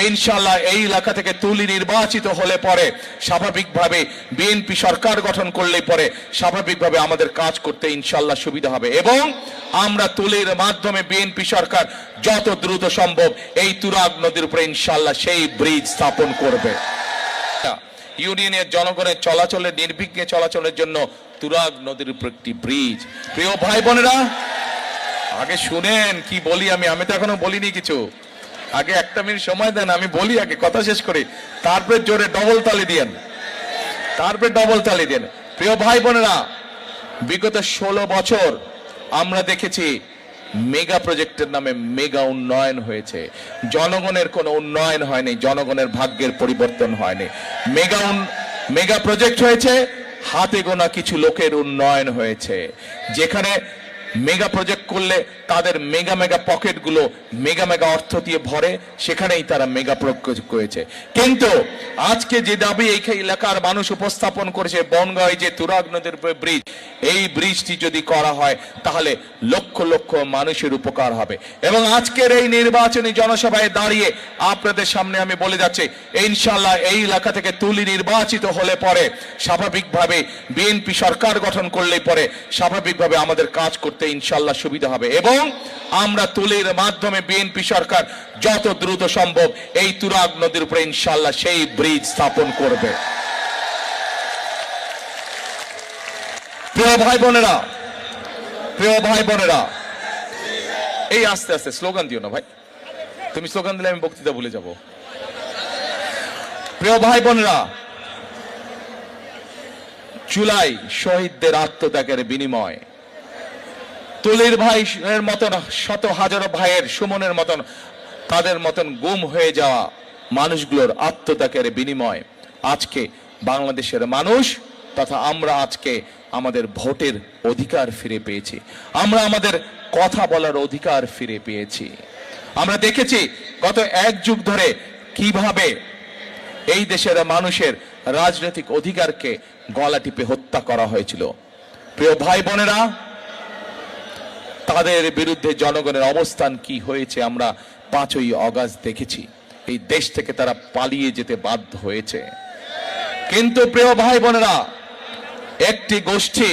ইনশাআল্লাহ এই এলাকা থেকে তুলি নির্বাচিত হলে পরে স্বাভাবিকভাবে বিএনপি সরকার গঠন করলে পরে স্বাভাবিকভাবে আমাদের কাজ করতে ইনশাআল্লাহ সুবিধা হবে এবং আমরা তুলির মাধ্যমে বিএনপি সরকার যত দ্রুত সম্ভব এই তুরাগ নদীর উপরে ইনশাআল্লাহ সেই ব্রিজ স্থাপন করবে। ইউনিয়নের জনগণের চলাচলের নির্বিঘ্নে চলাচলের জন্য তুরাগ নদীর উপর একটি ব্রিজ। প্রিয় ভাই বোনেরা, আগে শুনেন কি বলি আমি তো এখনো বলিনি কিছু। আগে একটা মিনিট সময় দেন, আমি বলি, আগে কথা শেষ করি, তারপরে জোরে ডবল তালি দিয়েন, তারপরে ডবল তালি দেন। প্রিয় ভাই বোনেরা, বিগত 16 বছর আমরা দেখেছি মেগা প্রজেক্টের নামে মেগা উন্নয়ন হয়েছে, জনগণের কোনো উন্নয়ন হয়নি, জনগণের ভাগ্যের পরিবর্তন হয়নি। মেগা প্রজেক্ট হয়েছে, হাতে গোনা কিছু লোকের উন্নয়ন হয়েছে। যেখানে মেগা প্রজেক্ট করলে তাদের মেগা মেগা পকেটগুলো মেগা মেগা অর্থ দিয়ে ভরে, সেখানেই তারা মেগা প্রজেক্ট করেছে। কিন্তু আজকে যে দাবি এই এলাকার মানুষ উপস্থাপন করেছে, বনগাঁয় যে তুরাগ নদীর ব্রিজ, এই ব্রিজটি যদি করা হয় তাহলে লক্ষ লক্ষ মানুষের উপকার হবে। এবং আজকের এই নির্বাচনী জনসভায় দাঁড়িয়ে আপনাদের সামনে আমি বলে যাচ্ছি, ইনশাআল্লাহ এই এলাকা থেকে তুলি নির্বাচিত হলে পরে স্বাভাবিকভাবে বিএনপি সরকার গঠন করলে পরে স্বাভাবিকভাবে আমাদের কাজ করতে ইনশাআল্লাহ সুবিধা হবে এবং আমরা তুলির মাধ্যমে বিএনপি সরকার যত দ্রুত সম্ভব এই তুরাগ নদীর উপরে ইনশাআল্লাহ সেই ব্রিজ স্থাপন করবে। প্রিয় ভাই বোনেরা, প্রিয় ভাই বোনেরা, এই আস্তে আস্তে স্লোগান দিও না ভাই, তুমি স্লোগান দিলে আমি বক্তৃতা ভুলে যাব। প্রিয় ভাই বোনেরা, জুলাই শহীদদের আত্মত্যাগের বিনিময় তুলির ভাইয়ের মতন শত হাজারো ভাইয়ের, সুমনের মতন, তাদের মতন গুম হয়ে যাওয়া মানুষগুলোর আত্মত্যাগের বিনিময় আজকে বাংলাদেশের মানুষ তথা আমরা আজকে আমাদের ভোটের অধিকার ফিরে পেয়েছি, আমরা আমাদের কথা বলার অধিকার ফিরে পেয়েছি। আমরা দেখেছি গত 1 যুগ ধরে কিভাবে এই দেশের মানুষের রাজনৈতিক অধিকারকে গলা টিপে হত্যা করা হয়েছিল। প্রিয় ভাই বোনেরা, তাদের বিরুদ্ধে জনগণের অবস্থান কি হয়েছে আমরা 5ই আগস্ট দেখেছি। এই দেশ থেকে তারা পালিয়ে যেতে বাধ্য হয়েছে। কিন্তু প্রিয় ভাই বোনেরা, একটি গোষ্ঠী